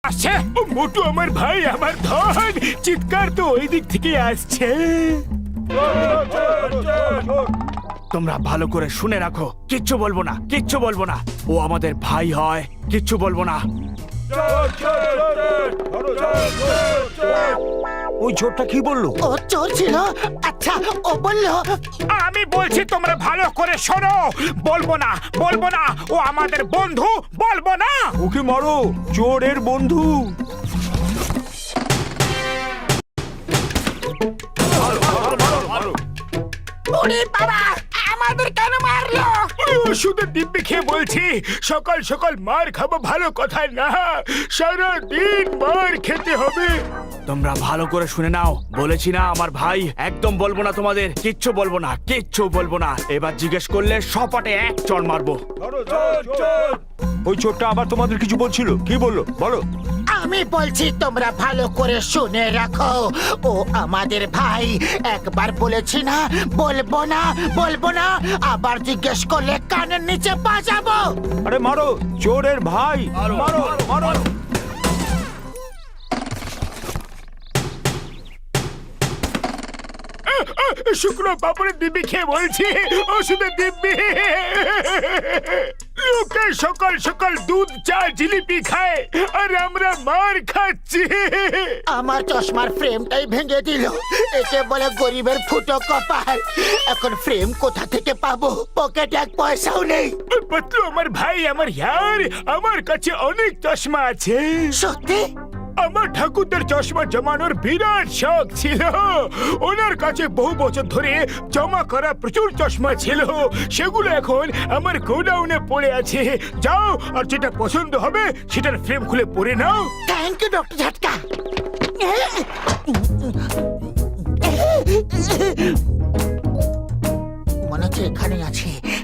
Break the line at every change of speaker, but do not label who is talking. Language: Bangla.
আসছে। ও মোটু আমার ভাই, আমার ধন। চিৎকার তো ওই দিক থেকে আসছে। তোমরা ভালো করে শুনে রাখো, কিচ্ছু বলবো না, কিচ্ছু বলবো না। ও আমাদের ভাই হয়, কিচ্ছু বলবো না।
ওই ছোটটা কি বললো?
ও চোর ছিল। আচ্ছা, ও বললো
আমি বলছি তোমরা ভালো করে শোনো। বলবো না, বলবো না। ও আমাদের বন্ধু, বলবো না।
ওকে মারো, চোরের বন্ধু।
ওরে বাবা, আমাদের কেন মারলো?
ওষুধের দিব্যি খেয়ে বলছি, সকাল সকাল মার খাবো ভালো কথা না, সারা দিন মার খেতে হবে। তোমরা ভালো করে শুনে নাও, বলেছি না আমার ভাই। একদম বলবো না তোমাদের, কিচ্ছু বলবো না, কিচ্ছু বলবো না। এবার জিজ্ঞেস করলে সপাটে এক চড় মারবো।
ওই ছোটটা আবার তোমাদের কিছু বলছিল, কি বললো বলো?
আমি বলছি তোমরা ভালো করে শুনে রাখো। ও আমাদের ভাই। একবার বলেছি না বলবো না, বলবো না। আবার জিজ্ঞেস করলে কানের নিচে বাজাবো।
আরে মারো, চোরের ভাই, মারো মারো।
শুকনো পাপড়ের দিব্যি খেয়ে বলছি, ওষুধের দিব্যি। লোকে সকাল সকাল দুধ চা জিলিপি খায়, আর আমরা মার খাচ্ছি।
আমার চশমার ফ্রেমটাই ভেঙে দিল। একে বলে গরিবের ফুটো কপাল। এখন ফ্রেম কোথা থেকে পাবো? পকেটে এক পয়সাও নেই।
পতলু আমার ভাই, আমার ইয়ার, আমার কাছে অনেক চশমা আছে।
সত্যি?
আমার ঠাকুরদার চশমা জমানোর বিরাট শখ ছিল। ওনার কাছে বহু বছর ধরে জমা করা প্রচুর চশমা ছিল। সেগুলো এখন আমার গোডাউনে পড়ে আছে। যাও, আর যেটা পছন্দ হবে সেটার ফ্রেম খুলে পরে নাও।
Thank you doctor ঝাটকা।